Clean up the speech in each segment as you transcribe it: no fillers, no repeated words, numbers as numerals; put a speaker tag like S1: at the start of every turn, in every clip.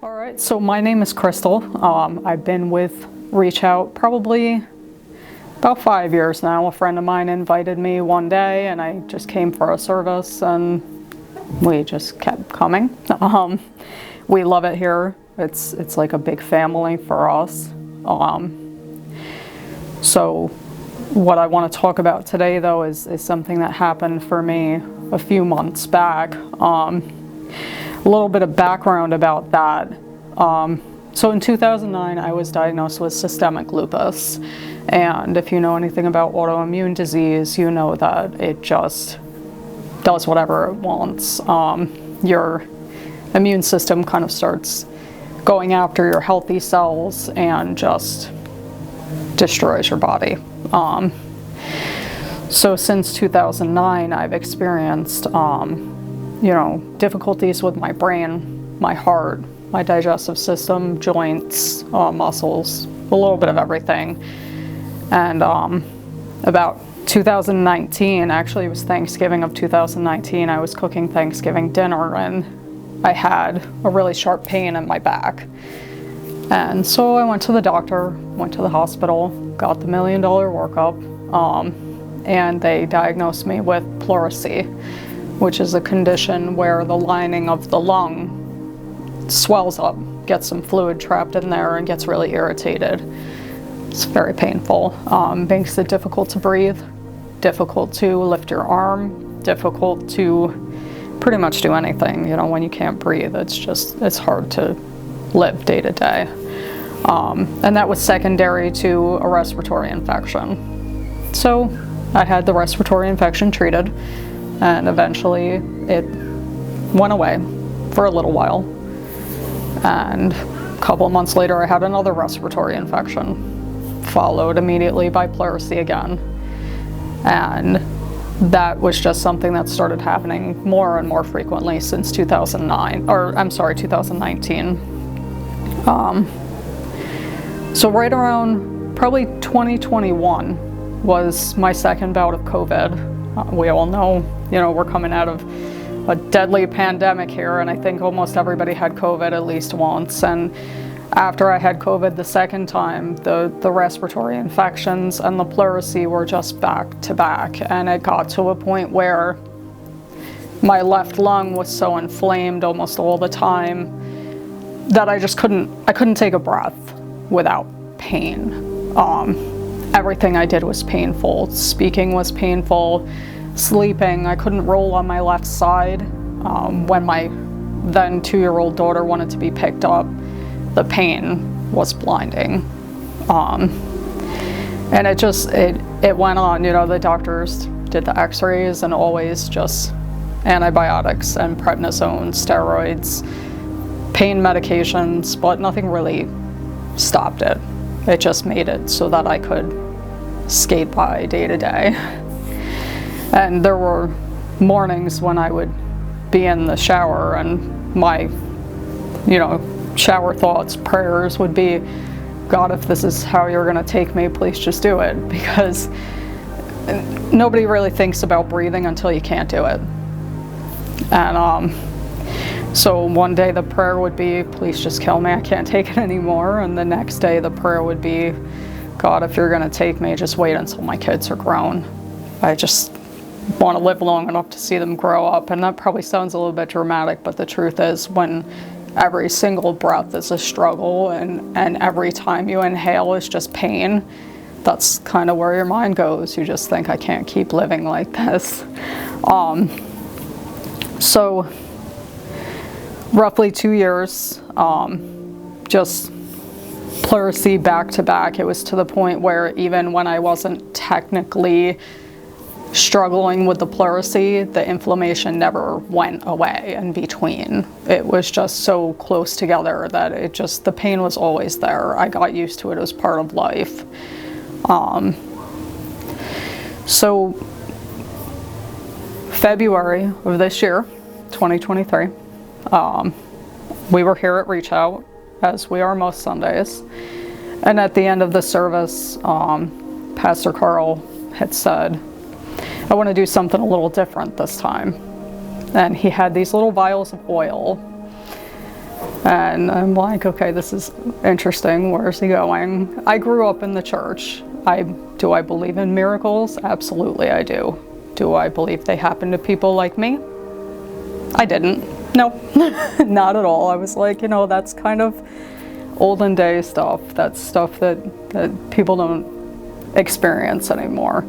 S1: All right, so my name is Chrystal. I've been with Reach Out probably about 5 years now. A friend of mine invited me one day and I just came for a service and we just kept coming. We love it here. It's like a big family for us. So what I want to talk about today though is something that happened for me a few months back. A little bit of background about that. So in 2009, I was diagnosed with systemic lupus. And if you know anything about autoimmune disease, you know that it just does whatever it wants. Your immune system kind of starts going after your healthy cells and just destroys your body. So since 2009, I've experienced difficulties with my brain, my heart, my digestive system, joints, muscles, a little bit of everything. And about 2019, actually it was Thanksgiving of 2019, I was cooking Thanksgiving dinner and I had a really sharp pain in my back. And so I went to the doctor, went to the hospital, got the $1 million workup, and they diagnosed me with pleurisy, which is a condition where the lining of the lung swells up, gets some fluid trapped in there and gets really irritated. It's very painful. Makes it difficult to breathe, difficult to lift your arm, difficult to pretty much do anything. When you can't breathe, it's hard to live day to day. And that was secondary to a respiratory infection. So I had the respiratory infection treated, and eventually it went away for a little while. And a couple of months later, I had another respiratory infection, followed immediately by pleurisy again. And that was just something that started happening more and more frequently since 2019. So right around probably 2021 was my second bout of COVID. We all know, we're coming out of a deadly pandemic here, and I think almost everybody had COVID at least once. And after I had COVID the second time, the respiratory infections and the pleurisy were just back to back. And it got to a point where my left lung was so inflamed almost all the time that I couldn't take a breath without pain. Everything I did was painful. Speaking was painful. Sleeping, I couldn't roll on my left side. When my then 2-year-old daughter wanted to be picked up, the pain was blinding. And it went on. The doctors did the x-rays and always just antibiotics and prednisone, steroids, pain medications, but nothing really stopped it. It just made it so that I could skate by day to day. And there were mornings when I would be in the shower and my, shower thoughts, prayers would be, God, if this is how you're gonna take me, please just do it. Because nobody really thinks about breathing until you can't do it. And so one day the prayer would be, please just kill me, I can't take it anymore. And the next day the prayer would be, God, if you're gonna take me, just wait until my kids are grown. I just want to live long enough to see them grow up. And that probably sounds a little bit dramatic, but the truth is, when every single breath is a struggle and every time you inhale is just pain, that's kind of where your mind goes. You just think, I can't keep living like this. So roughly 2 years, just pleurisy back to back. It was to the point where even when I wasn't technically struggling with the pleurisy, the inflammation never went away in between. It was just so close together that the pain was always there. I got used to it as part of life. So February of this year, 2023, we were here at Reach Out, as we are most Sundays. And at the end of the service, Pastor Carl had said, I want to do something a little different this time. And he had these little vials of oil. And I'm like, okay, this is interesting. Where's he going? I grew up in the church. Do I believe in miracles? Absolutely, I do. Do I believe they happen to people like me? I didn't. No, not at all. I was like, that's kind of olden day stuff. That's stuff that people don't experience anymore.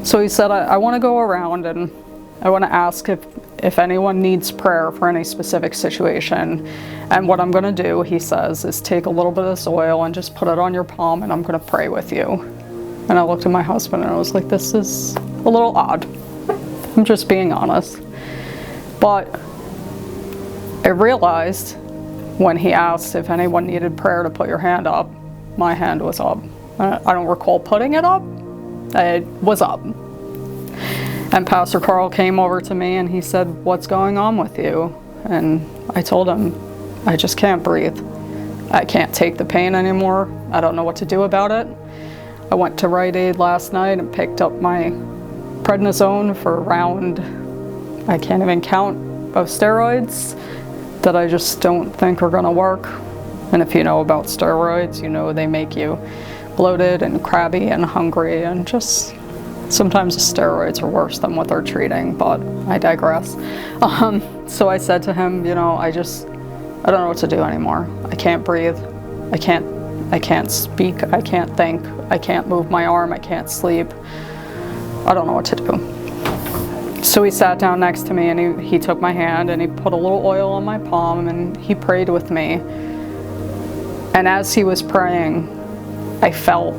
S1: So he said, I want to go around and I want to ask if anyone needs prayer for any specific situation. And what I'm going to do, he says, is take a little bit of this oil and just put it on your palm and I'm going to pray with you. And I looked at my husband and I was like, this is a little odd. I'm just being honest. But I realized when he asked if anyone needed prayer to put your hand up, my hand was up. I don't recall putting it up. It was up. And Pastor Carl came over to me and he said, what's going on with you? And I told him, I just can't breathe. I can't take the pain anymore. I don't know what to do about it. I went to Rite Aid last night and picked up my prednisone for around, I can't even count, of steroids that I just don't think are gonna work. And if you know about steroids, you know they make you bloated and crabby and hungry, and just sometimes the steroids are worse than what they're treating, but I digress. So I said to him, I don't know what to do anymore. I can't breathe. I can't speak. I can't think. I can't move my arm. I can't sleep. I don't know what to do. So he sat down next to me and he took my hand and he put a little oil on my palm and he prayed with me. And as he was praying, I felt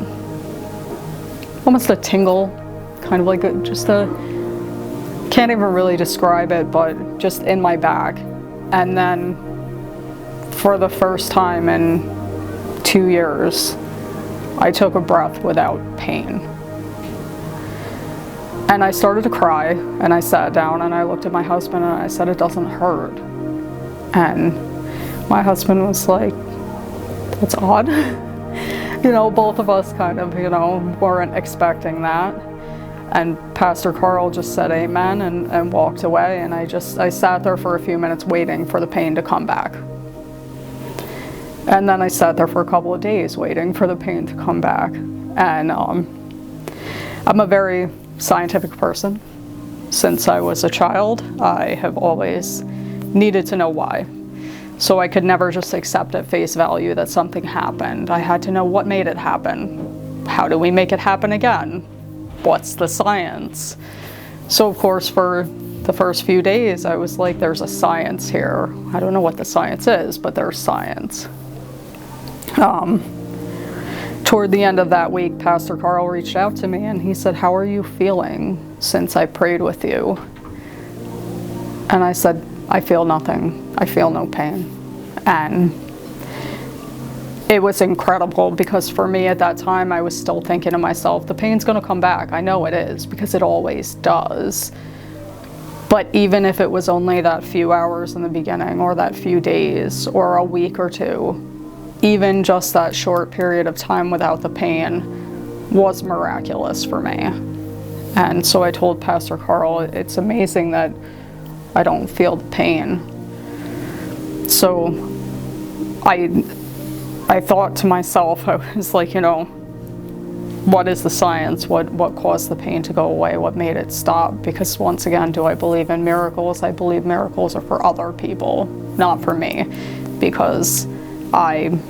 S1: almost a tingle, kind of like can't even really describe it, but just in my back. And then for the first time in 2 years, I took a breath without pain. And I started to cry, and I sat down and I looked at my husband and I said, it doesn't hurt. And my husband was like, that's odd. Both of us kind of, weren't expecting that. And Pastor Carl just said amen and walked away, and I sat there for a few minutes waiting for the pain to come back. And then I sat there for a couple of days waiting for the pain to come back. And I'm a very scientific person. Since I was a child, I have always needed to know why. So I could never just accept at face value that something happened. I had to know what made it happen. How do we make it happen again? What's the science? So of course, for the first few days, I was like, there's a science here. I don't know what the science is, but there's science. Toward the end of that week, Pastor Carl reached out to me and he said, how are you feeling since I prayed with you? And I said, I feel nothing. I feel no pain. And it was incredible because for me at that time, I was still thinking to myself, the pain's gonna come back. I know it is because it always does. But even if it was only that few hours in the beginning or that few days or a week or two, even just that short period of time without the pain was miraculous for me. And so I told Pastor Carl, it's amazing that I don't feel the pain. So I thought to myself, I was like, what is the science? What caused the pain to go away? What made it stop? Because once again, do I believe in miracles? I believe miracles are for other people, not for me. Because I'm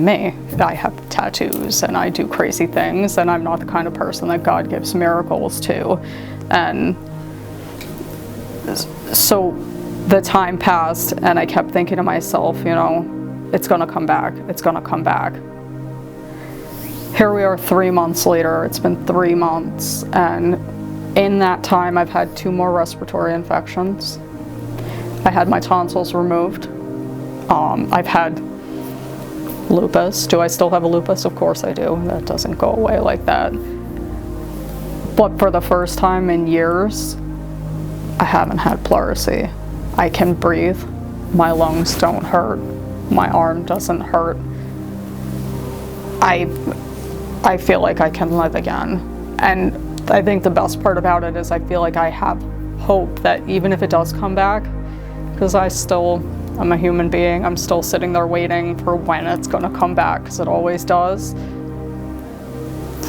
S1: me. I have tattoos and I do crazy things and I'm not the kind of person that God gives miracles to. And so the time passed and I kept thinking to myself, it's gonna come back. It's gonna come back. Here we are 3 months later. It's been 3 months, and in that time I've had 2 more respiratory infections. I had my tonsils removed. I've had lupus. Do I still have a lupus? Of course I do. That doesn't go away like that. But for the first time in years, I haven't had pleurisy. I can breathe. My lungs don't hurt. My arm doesn't hurt. I feel like I can live again. And I think the best part about it is I feel like I have hope that even if it does come back, because I still I'm a human being. I'm still sitting there waiting for when it's going to come back, because it always does.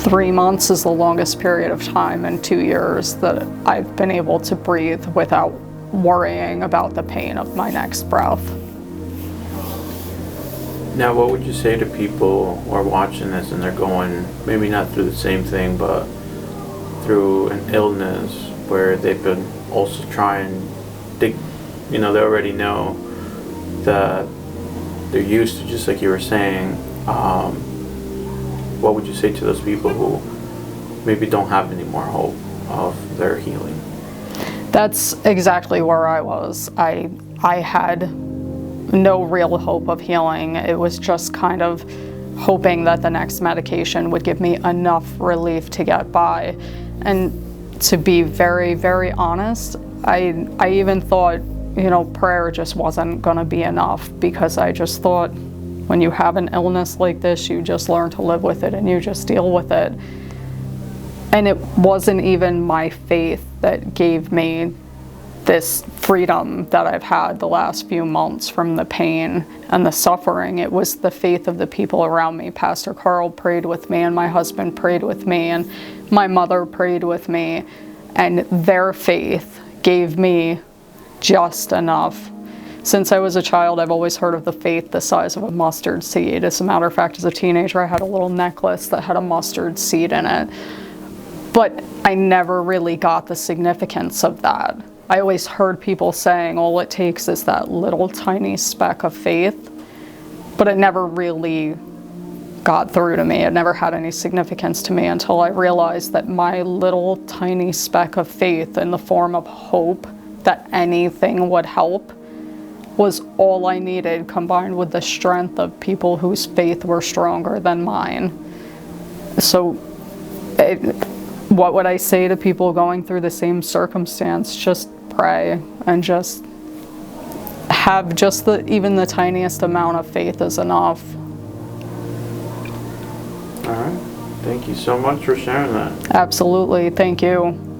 S1: 3 months is the longest period of time in 2 years that I've been able to breathe without worrying about the pain of my next breath.
S2: Now, what would you say to people who are watching this and they're going, maybe not through the same thing, but through an illness where they've been also trying, they already know that they're used to, just like you were saying, what would you say to those people who maybe don't have any more hope of their healing?
S1: That's exactly where I was. I had no real hope of healing. It was just kind of hoping that the next medication would give me enough relief to get by. And to be very, very honest, I even thought, prayer just wasn't going to be enough, because I just thought when you have an illness like this, you just learn to live with it and you just deal with it. And it wasn't even my faith that gave me this freedom that I've had the last few months from the pain and the suffering. It was the faith of the people around me. Pastor Carl prayed with me, and my husband prayed with me, and my mother prayed with me, and their faith gave me just enough. Since I was a child, I've always heard of the faith the size of a mustard seed. As a matter of fact, as a teenager, I had a little necklace that had a mustard seed in it. But I never really got the significance of that. I always heard people saying all it takes is that little tiny speck of faith, but it never really got through to me. It never had any significance to me until I realized that my little tiny speck of faith in the form of hope that anything would help was all I needed, combined with the strength of people whose faith were stronger than mine. So what would I say to people going through the same circumstance? Just pray and just have just even the tiniest amount of faith is enough.
S2: All right. Thank you so much for sharing that.
S1: Absolutely. Thank you.